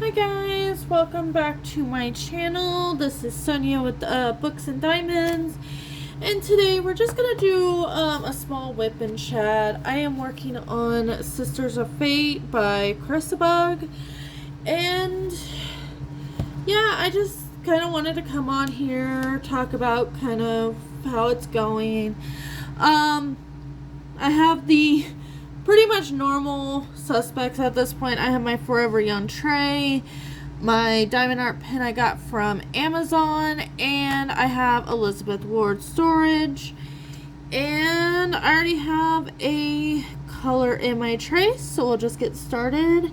Hi guys, welcome back to my channel. This is Sonia with Books and Diamonds, and today we're just gonna do a small whip and chat. I am working on Sisters of Fate by Crisabug, and yeah, I just kind of wanted to come on here, talk about kind of how it's going. I have the pretty much normal suspects at this point. I have my Forever Young tray, my diamond art pen I got from Amazon, and I have Elizabeth Ward storage, and I already have a color in my tray, so we'll just get started.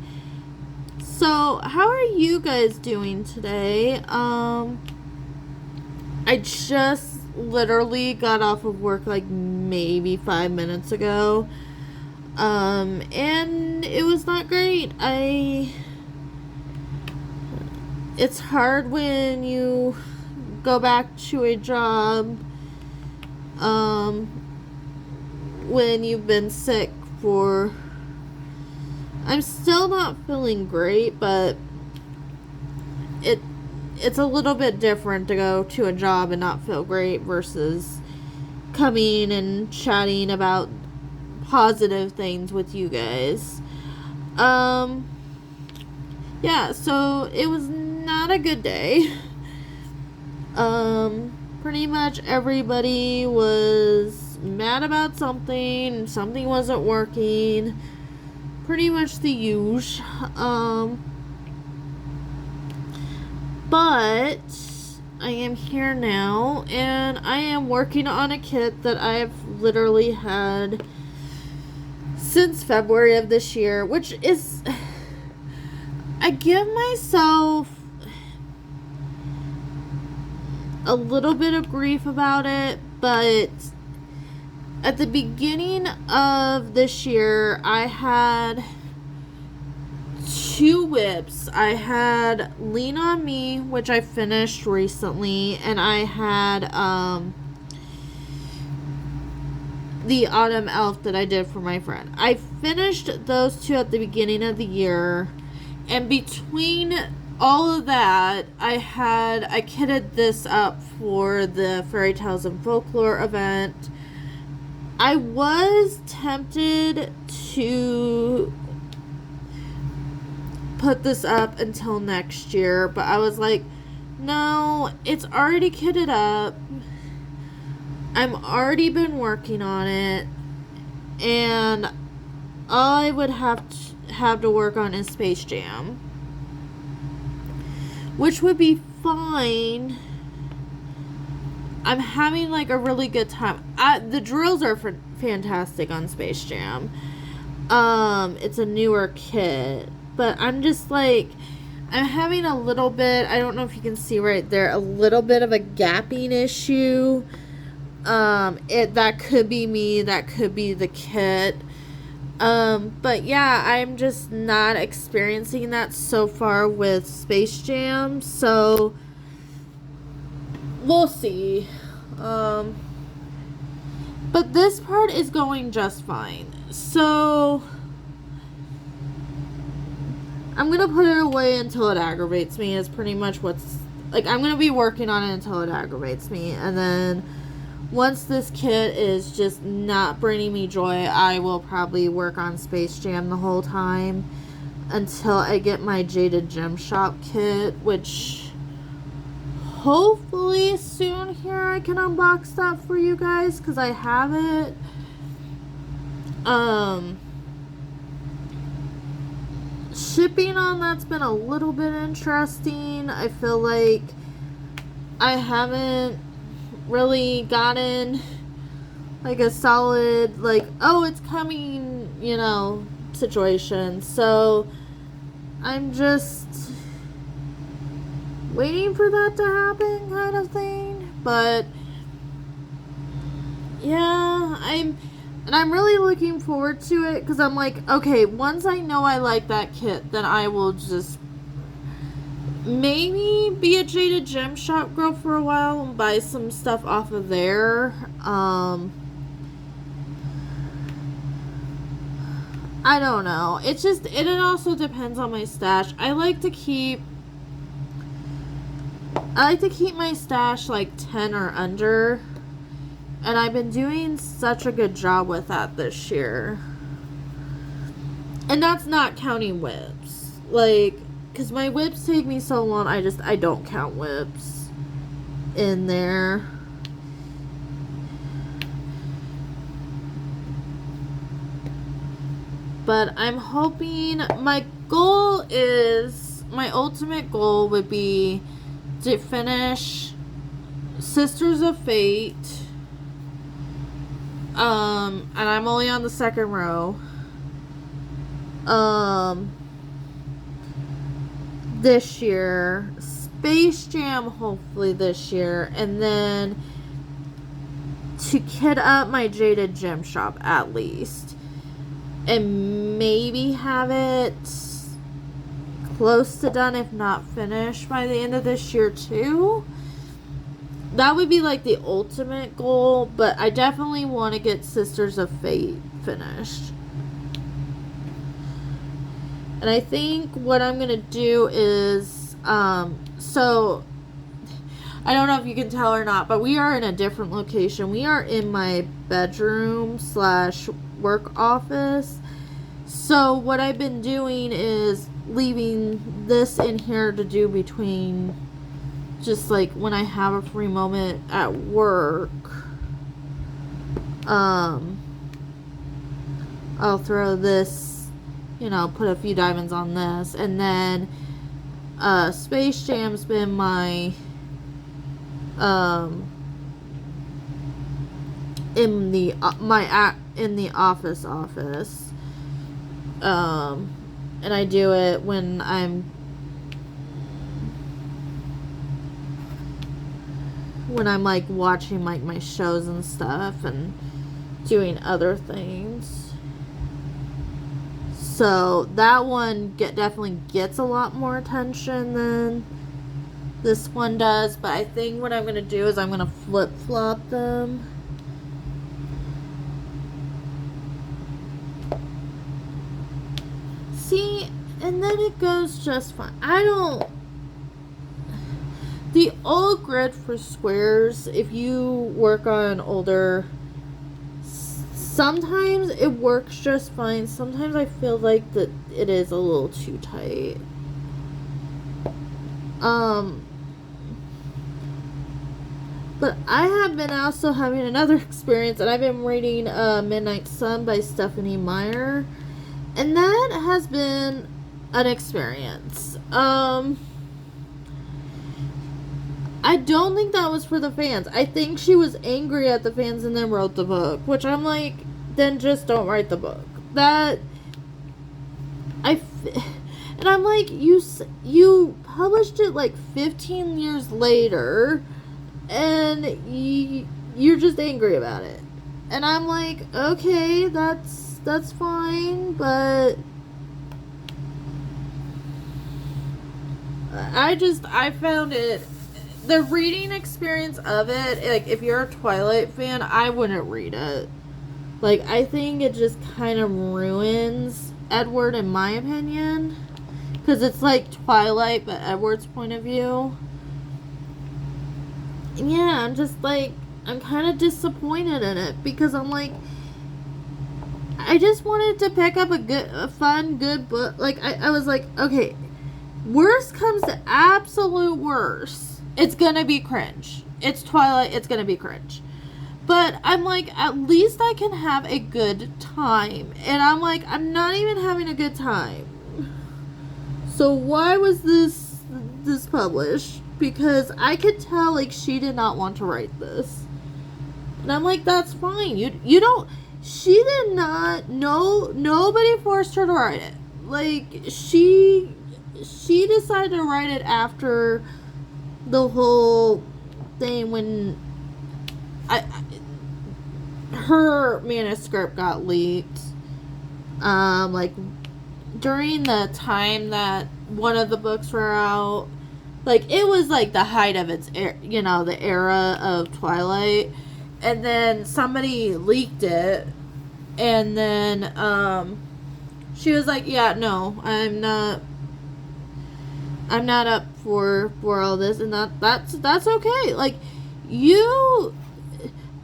So how are you guys doing today? I just literally got off of work like maybe 5 minutes ago. And it was not great. It's hard when you go back to a job, when you've been sick for, I'm still not feeling great, but it's a little bit different to go to a job and not feel great versus coming and chatting about positive things with you guys. Yeah, so it was not a good day. Pretty much everybody was mad about something wasn't working, pretty much the usual. But I am here now, and I am working on a kit that I've literally had since February of this year, which is, I give myself a little bit of grief about it, but at the beginning of this year, I had 2 whips. I had Lean On Me, which I finished recently, and I had, the Autumn Elf that I did for my friend. I finished those 2 at the beginning of the year, and between all of that, I kitted this up for the Fairy Tales and Folklore event. I was tempted to put this up until next year, but I was like, no, it's already kitted up. I've already been working on it, and all I would have to work on is Space Jam, which would be fine. I'm having like a really good time. The drills are fantastic on Space Jam. It's a newer kit, but I'm just like, I'm having a little bit, I don't know if you can see right there, a little bit of a gapping issue. That could be me, that could be the kit. But yeah, I'm just not experiencing that so far with Space Jam, so we'll see. But this part is going just fine. So I'm gonna put it away until it aggravates me, is pretty much what's, like, I'm gonna be working on it until it aggravates me, and then once this kit is just not bringing me joy, I will probably work on Space Jam the whole time until I get my Jaded Gem Shop kit, which hopefully soon here I can unbox that for you guys, because I have it. Shipping on that's been a little bit interesting. I feel like I haven't really gotten like a solid, like, oh, it's coming, situation. So I'm just waiting for that to happen, kind of thing. But yeah, I'm really looking forward to it, because I'm like, okay, once I know I like that kit, then I will just maybe be a Jaded Gem Shop girl for a while and buy some stuff off of there. I don't know. It's just, it also depends on my stash. I like to keep my stash like 10 or under. And I've been doing such a good job with that this year. And that's not counting whips. Like, because my whips take me so long, I don't count whips in there. But I'm hoping, my ultimate goal would be to finish Sisters of Fate. And I'm only on the second row. This year. Space Jam hopefully this year. And then to kit up my Jaded Gem Shop at least. And maybe have it close to done, if not finished, by the end of this year too. That would be like the ultimate goal, but I definitely want to get Sisters of Fate finished. And I think what I'm going to do is, so, I don't know if you can tell or not, but we are in a different location. We are in my bedroom / work office. So what I've been doing is leaving this in here to do between, just like when I have a free moment at work. I'll throw this, you know, put a few diamonds on this, and then Space Jam's been my in the office. And I do it when I'm like watching like my shows and stuff and doing other things. So that one definitely gets a lot more attention than this one does, but I think what I'm going to do is I'm going to flip-flop them. See, and then it goes just fine. The old grid for squares, if you work on older, sometimes it works just fine. Sometimes I feel like that it is a little too tight. But I have been also having another experience, and I've been reading Midnight Sun by Stephanie Meyer, and that has been an experience. I don't think that was for the fans. I think she was angry at the fans and then wrote the book, which I'm like, then just don't write the book. And I'm like, you published it like 15 years later, and you're just angry about it. And I'm like, okay, that's fine, but I found it, the reading experience of it, like, if you're a Twilight fan, I wouldn't read it. Like, I think it just kind of ruins Edward, in my opinion. Because it's like Twilight, but Edward's point of view. And yeah, I'm just like, I'm kind of disappointed in it. Because I'm like, I just wanted to pick up a fun, good book. Like, I was like, okay, worst comes to absolute worst, it's gonna be cringe. It's Twilight, it's gonna be cringe. But I'm like, at least I can have a good time. And I'm like, I'm not even having a good time. So why was this published? Because I could tell, like, she did not want to write this. And I'm like, that's fine. You don't, she did not, nobody forced her to write it. Like, she decided to write it after the whole thing when her manuscript got leaked. Like, during the time that one of the books were out, like, it was like the height of its, you know, the era of Twilight, and then somebody leaked it, and then she was like, yeah, no, I'm not up for all this, and that's okay. Like, you,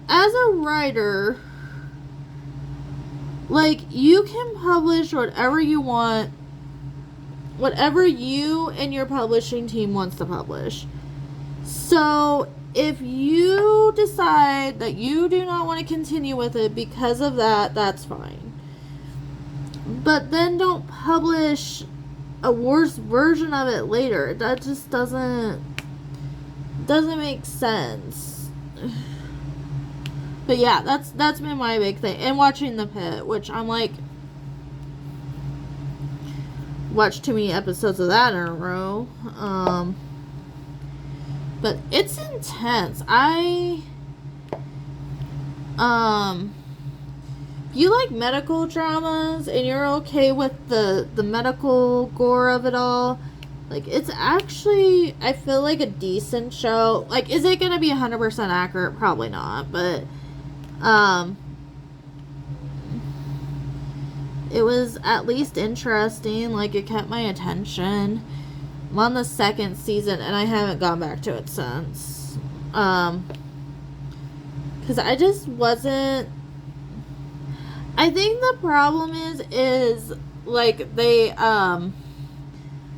as a writer, like, you can publish whatever you want, whatever you and your publishing team wants to publish. So if you decide that you do not want to continue with it because of that, that's fine. But then don't publish a worse version of it later. That just doesn't make sense. But yeah, that's been my big thing. And watching The Pit, which I'm like, watched too many episodes of that in a row. But it's intense. If you like medical dramas and you're okay with the medical gore of it all, like, it's actually, I feel like, a decent show. Like, is it gonna be 100% accurate? Probably not, but it was at least interesting. Like, it kept my attention. I'm on the second season, and I haven't gone back to it since. Because I just wasn't... I think the problem is like, they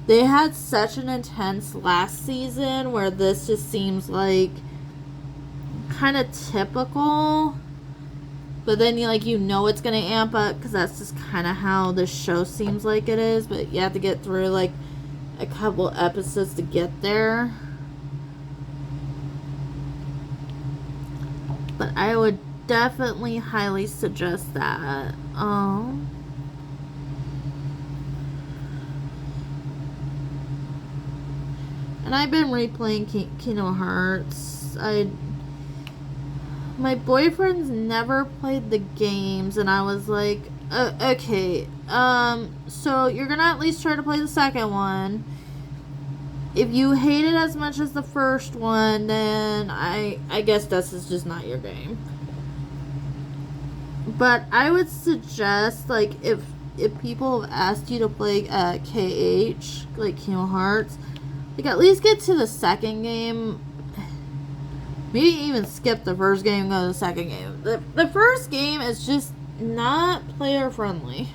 had such an intense last season where this just seems like kind of typical. But then you know it's going to amp up, because that's just kind of how this show seems like it is. But you have to get through, like, a couple episodes to get there. But I would definitely highly suggest that. And I've been replaying Kingdom Hearts. My boyfriend's never played the games, and I was like, okay, so you're gonna at least try to play the second one. If you hate it as much as the first one, then I guess this is just not your game. But I would suggest, like, if people have asked you to play KH, like Kingdom Hearts, like, at least get to the second game. Maybe even skip the first game and go to the second game. The first game is just not player friendly.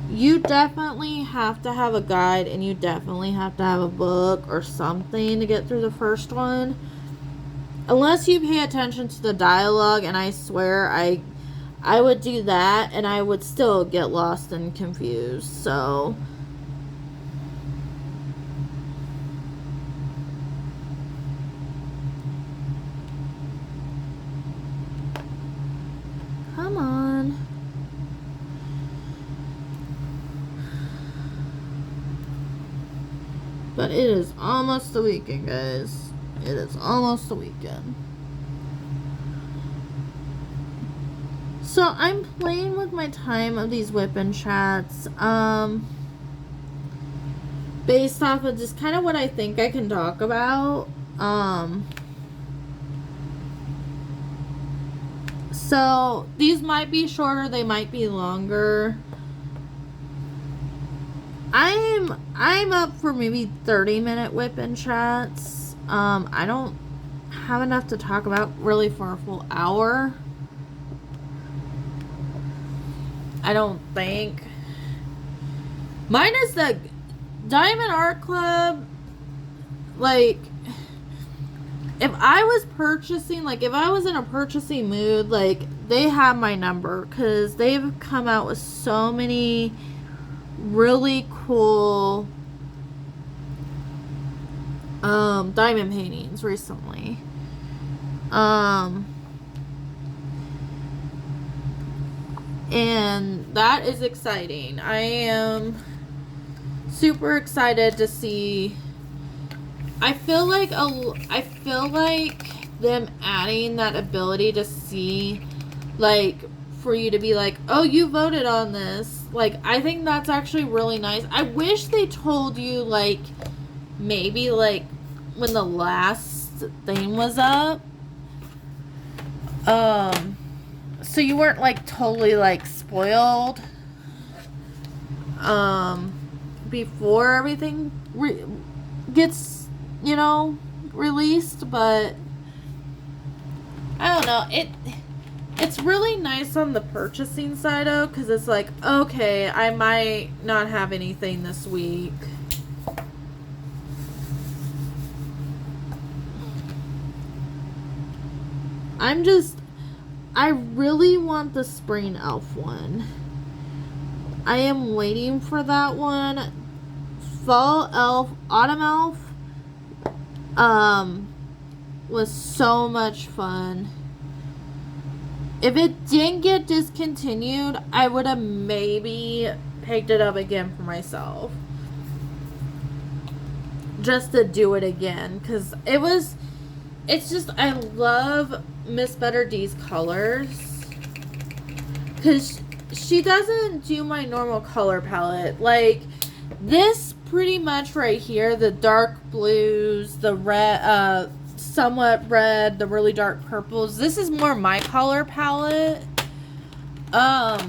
You definitely have to have a guide, and you definitely have to have a book or something to get through the first one. Unless you pay attention to the dialogue, and I swear I would do that, and I would still get lost and confused. So come on. But it is almost the weekend, guys. It is almost the weekend. So I'm playing with my time of these whip-in chats. Based off of just kind of what I think I can talk about. So these might be shorter, they might be longer. I'm up for maybe 30-minute whip-in chats. I don't have enough to talk about really for a full hour. I don't think. Mine is the Diamond Art Club. Like, if I was purchasing, like, if I was in a purchasing mood, like, they have my number, because they've come out with so many really cool diamond paintings recently. And that is exciting. I am super excited to see. I feel like them adding that ability to see, like, for you to be like, oh, you voted on this. Like, I think that's actually really nice. I wish they told you, like, maybe, like, when the last thing was up. So you weren't, like, totally, like, spoiled. before everything gets, you know, released, but I don't know, it's really nice on the purchasing side though, because it's like, okay, I might not have anything this week. I really want the Spring Elf one. I am waiting for that one. Fall Elf, Autumn Elf, was so much fun. If it didn't get discontinued, I would have maybe picked it up again for myself. Just to do it again. Because it's just, I love Miss Better D's colors. Because she doesn't do my normal color palette. Like, this pretty much right here, the dark blues, the red, somewhat red, the really dark purples. This is more my color palette. But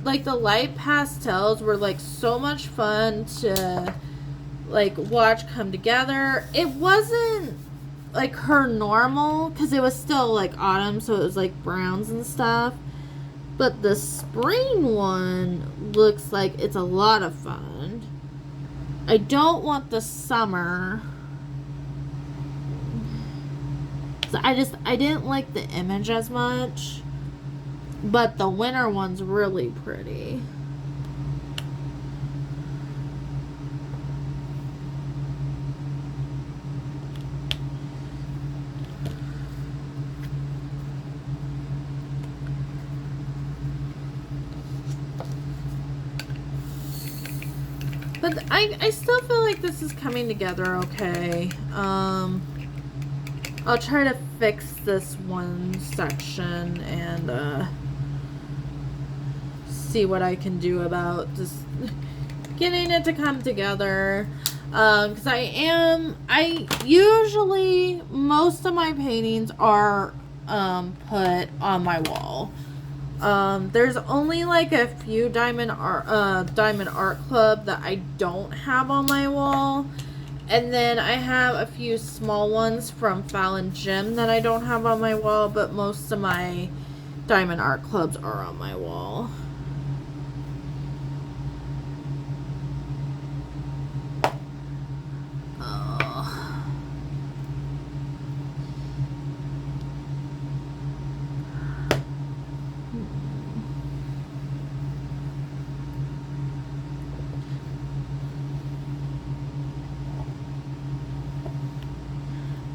like the light pastels were like so much fun to like watch come together. It wasn't like her normal because it was still like autumn, so it was like browns and stuff. But the spring one looks like it's a lot of fun. I don't want the summer. I didn't like the image as much, but the winter one's really pretty. But I still feel like this is coming together okay. I'll try to fix this one section and see what I can do about just getting it to come together. Because I usually, most of my paintings are put on my wall. There's only like a few Diamond Art Club that I don't have on my wall. And then I have a few small ones from Fallon Gym that I don't have on my wall, but most of my Diamond Art Clubs are on my wall.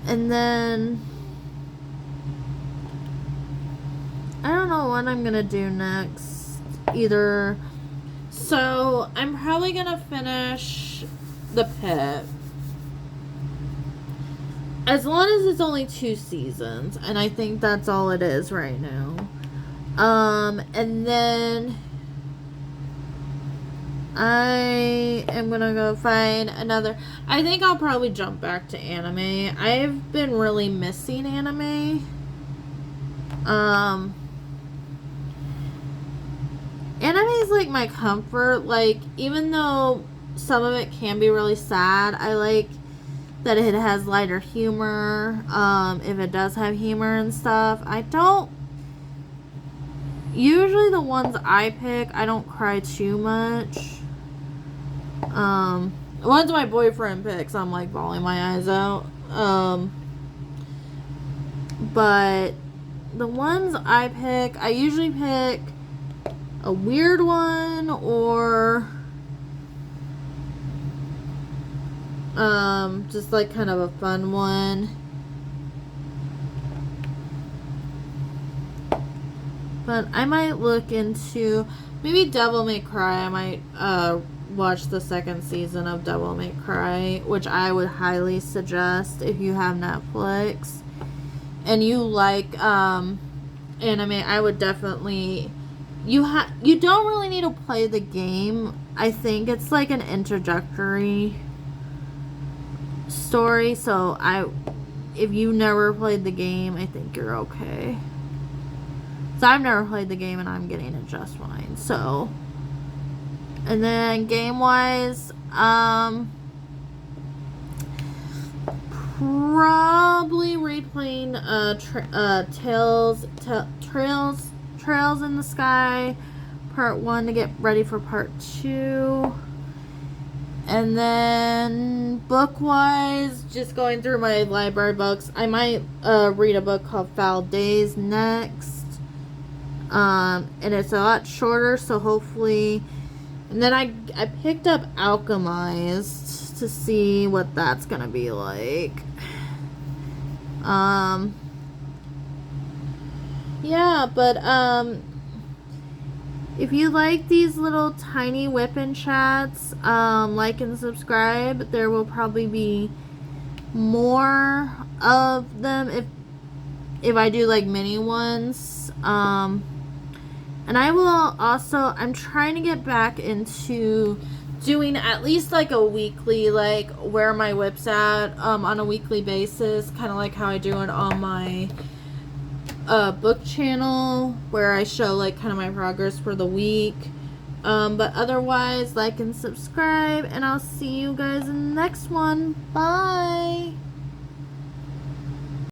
And then I don't know what I'm gonna do next either. So I'm probably gonna finish the pit, as long as it's only 2 seasons, and I think that's all it is right now. And then I am gonna go find another. I think I'll probably jump back to anime. I've been really missing anime. Anime is like my comfort. Like, even though some of it can be really sad, I like that it has lighter humor. If it does have humor and stuff, I don't. Usually the ones I pick, I don't cry too much. The ones my boyfriend picks, I'm like bawling my eyes out. But the ones I pick, I usually pick a weird one or just like kind of a fun one. But I might look into maybe Devil May Cry. I might watch the 2nd season of Devil May Cry, which I would highly suggest if you have Netflix and you like anime. I would definitely. You don't really need to play the game. I think it's like an introductory story, so if you never played the game, I think you're okay. So I've never played the game and I'm getting it just fine. So And then game-wise, probably replaying Trails in the Sky Part 1 to get ready for Part 2. And then book-wise, just going through my library books. I might read a book called Foul Days next. And it's a lot shorter, so hopefully... And then I picked up Alchemized to see what that's gonna be like. Yeah, but if you like these little tiny whipping chats, like and subscribe. There will probably be more of them if I do like mini ones. And I will also, I'm trying to get back into doing at least like a weekly, like where my whip's at, on a weekly basis, kind of like how I do it on my book channel, where I show like kind of my progress for the week. But otherwise, like and subscribe, and I'll see you guys in the next one. Bye.